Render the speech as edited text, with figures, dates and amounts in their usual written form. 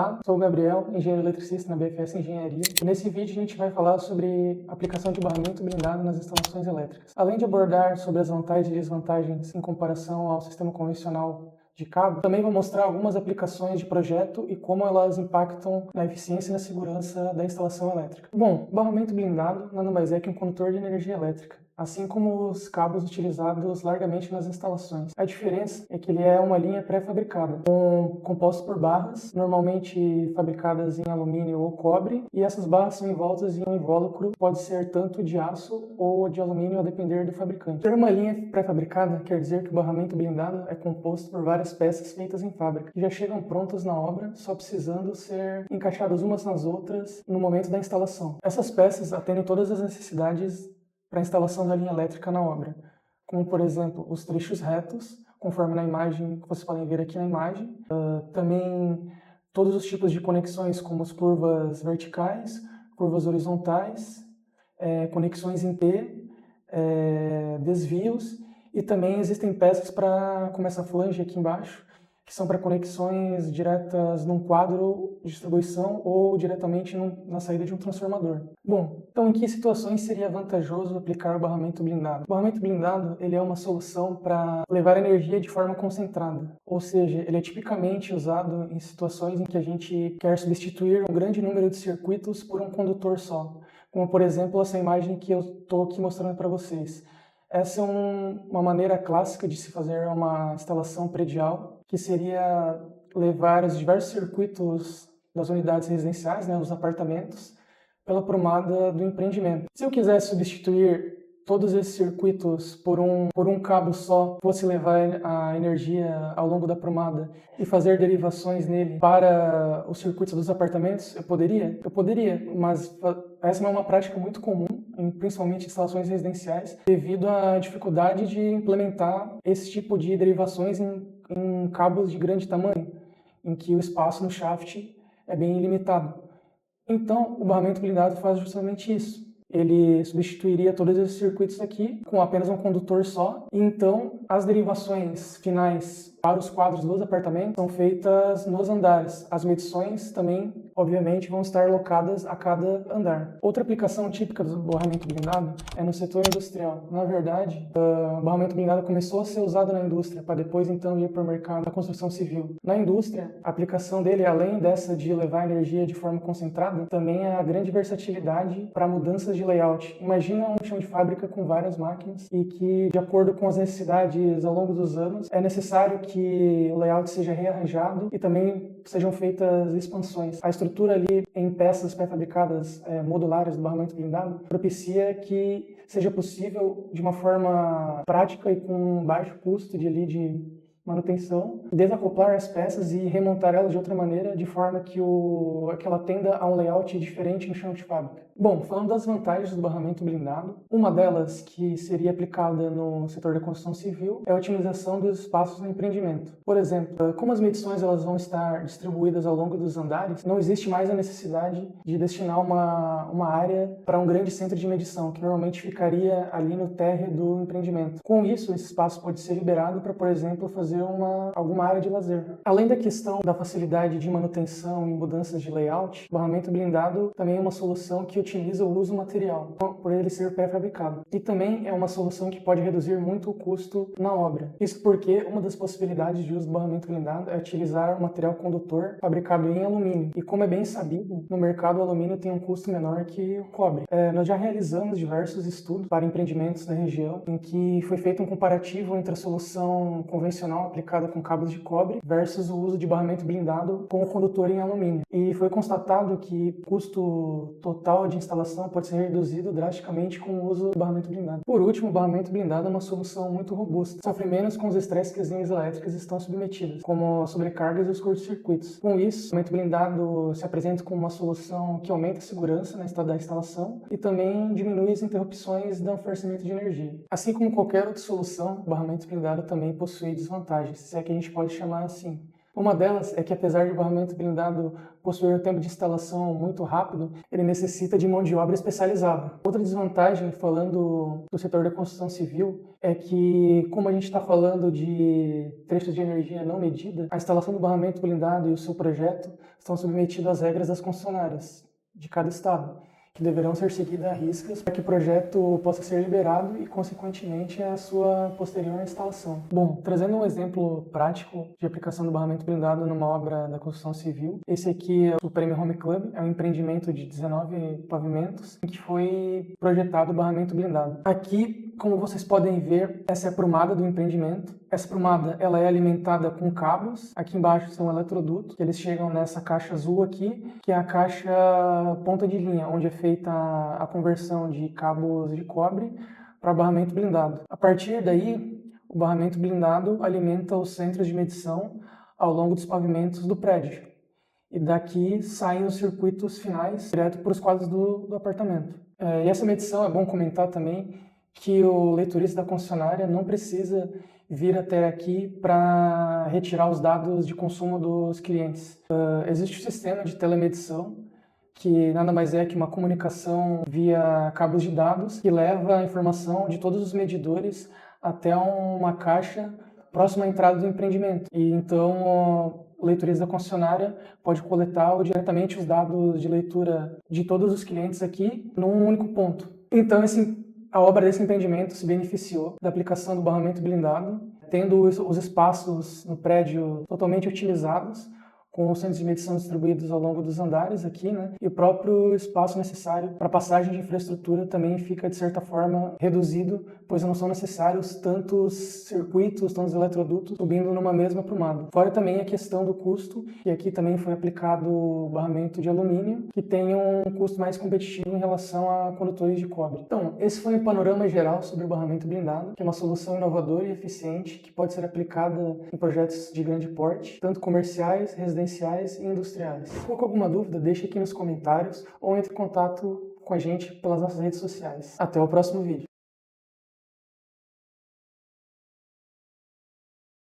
Olá, sou o Gabriel, engenheiro eletricista na BFS Engenharia. E nesse vídeo a gente vai falar sobre aplicação de barramento blindado nas instalações elétricas. Além de abordar sobre as vantagens e desvantagens em comparação ao sistema convencional de cabo, também vou mostrar algumas aplicações de projeto e como elas impactam na eficiência e na segurança da instalação elétrica. Bom, o barramento blindado nada mais é que um condutor de energia elétrica, assim como os cabos utilizados largamente nas instalações. A diferença é que ele é uma linha pré-fabricada, composto por barras, normalmente fabricadas em alumínio ou cobre, e essas barras são envoltas em um invólucro, pode ser tanto de aço ou de alumínio, a depender do fabricante. Ter uma linha pré-fabricada quer dizer que o barramento blindado é composto por várias peças feitas em fábrica, que já chegam prontas na obra, só precisando ser encaixadas umas nas outras no momento da instalação. Essas peças atendem todas as necessidades para a instalação da linha elétrica na obra, como por exemplo os trechos retos, conforme na imagem que vocês podem ver aqui na imagem, também todos os tipos de conexões, como as curvas verticais, curvas horizontais, conexões em T, desvios, e também existem peças como essa flange aqui embaixo, que são para conexões diretas num quadro de distribuição ou diretamente na saída de um transformador. Bom, então em que situações seria vantajoso aplicar o barramento blindado? O barramento blindado ele é uma solução para levar energia de forma concentrada, ou seja, ele é tipicamente usado em situações em que a gente quer substituir um grande número de circuitos por um condutor só, como por exemplo essa imagem que eu estou aqui mostrando para vocês. Essa é uma maneira clássica de se fazer uma instalação predial, que seria levar os diversos circuitos das unidades residenciais, dos apartamentos, pela promada do empreendimento. Se eu quisesse substituir todos esses circuitos por um cabo só, fosse levar a energia ao longo da promada e fazer derivações nele para os circuitos dos apartamentos, eu poderia? Eu poderia, mas essa não é uma prática muito comum, principalmente em instalações residenciais, devido à dificuldade de implementar esse tipo de derivações em cabos de grande tamanho, em que o espaço no shaft é bem limitado. Então, o barramento blindado faz justamente isso. Ele substituiria todos esses circuitos aqui com apenas um condutor só, e então as derivações finais para os quadros dos apartamentos são feitas nos andares. As medições também, obviamente, vão estar locadas a cada andar. Outra aplicação típica do barramento blindado é no setor industrial. Na verdade, o barramento blindado começou a ser usado na indústria, para depois então ir para o mercado da construção civil. Na indústria, a aplicação dele, além dessa de levar energia de forma concentrada, também é a grande versatilidade para mudanças de layout. Imagina um chão de fábrica com várias máquinas e que, de acordo com as necessidades ao longo dos anos, é necessário que o layout seja rearranjado e também sejam feitas expansões. A estrutura ali em peças pré-fabricadas modulares do barramento blindado propicia que seja possível, de uma forma prática e com baixo custo de manutenção, desacoplar as peças e remontar elas de outra maneira, de forma que ela tenda a um layout diferente no chão de fábrica. Bom, falando das vantagens do barramento blindado, uma delas que seria aplicada no setor da construção civil é a otimização dos espaços no empreendimento. Por exemplo, como as medições elas vão estar distribuídas ao longo dos andares, não existe mais a necessidade de destinar uma área para um grande centro de medição, que normalmente ficaria ali no térreo do empreendimento. Com isso, esse espaço pode ser liberado para, por exemplo, fazer alguma área de lazer. Além da questão da facilidade de manutenção e mudanças de layout, o barramento blindado também é uma solução que utiliza o uso material, por ele ser pré-fabricado. E também é uma solução que pode reduzir muito o custo na obra. Isso porque uma das possibilidades de uso do barramento blindado é utilizar um material condutor fabricado em alumínio. E como é bem sabido, no mercado o alumínio tem um custo menor que o cobre. Nós já realizamos diversos estudos para empreendimentos na região, em que foi feito um comparativo entre a solução convencional aplicada com cabos de cobre versus o uso de barramento blindado com o condutor em alumínio. E foi constatado que o custo total de instalação pode ser reduzido drasticamente com o uso do barramento blindado. Por último, o barramento blindado é uma solução muito robusta, sofre menos com os estresses que as linhas elétricas estão submetidas, como as sobrecargas e os curtos-circuitos. Com isso, o barramento blindado se apresenta como uma solução que aumenta a segurança da instalação e também diminui as interrupções do fornecimento de energia. Assim como qualquer outra solução, o barramento blindado também possui desvantagens, se é que a gente pode chamar assim. Uma delas é que, apesar de o barramento blindado possuir um tempo de instalação muito rápido, ele necessita de mão de obra especializada. Outra desvantagem, falando do setor da construção civil, é que, como a gente está falando de trechos de energia não medida, a instalação do barramento blindado e o seu projeto estão submetidos às regras das concessionárias de cada estado, que deverão ser seguidas à riscas para que o projeto possa ser liberado e, consequentemente, a sua posterior instalação. Bom, trazendo um exemplo prático de aplicação do barramento blindado numa obra da construção civil, esse aqui é o Prêmio Home Club, é um empreendimento de 19 pavimentos em que foi projetado o barramento blindado. Aqui, como vocês podem ver, essa é a prumada do empreendimento. Essa prumada ela é alimentada com cabos. Aqui embaixo são eletrodutos, que eles chegam nessa caixa azul aqui, que é a caixa ponta de linha, onde é feita a conversão de cabos de cobre para barramento blindado. A partir daí, o barramento blindado alimenta os centros de medição ao longo dos pavimentos do prédio. E daqui saem os circuitos finais direto para os quadros do apartamento. E essa medição, é bom comentar também que o leitorista da concessionária não precisa vir até aqui para retirar os dados de consumo dos clientes. Existe um sistema de telemedição, que nada mais é que uma comunicação via cabos de dados que leva a informação de todos os medidores até uma caixa próxima à entrada do empreendimento. E então o leitorista da concessionária pode coletar diretamente os dados de leitura de todos os clientes aqui num único ponto. Então a obra desse empreendimento se beneficiou da aplicação do barramento blindado, tendo os espaços no prédio totalmente utilizados, com os centros de medição distribuídos ao longo dos andares aqui, né? E o próprio espaço necessário para passagem de infraestrutura também fica, de certa forma, reduzido, pois não são necessários tantos circuitos, tantos eletrodutos subindo numa mesma prumada. Fora também a questão do custo, que aqui também foi aplicado o barramento de alumínio, que tem um custo mais competitivo em relação a condutores de cobre. Então, esse foi um panorama geral sobre o barramento blindado, que é uma solução inovadora e eficiente que pode ser aplicada em projetos de grande porte, tanto comerciais, residenciais e industriais. Se ficou com alguma dúvida, deixe aqui nos comentários ou entre em contato com a gente pelas nossas redes sociais. Até o próximo vídeo.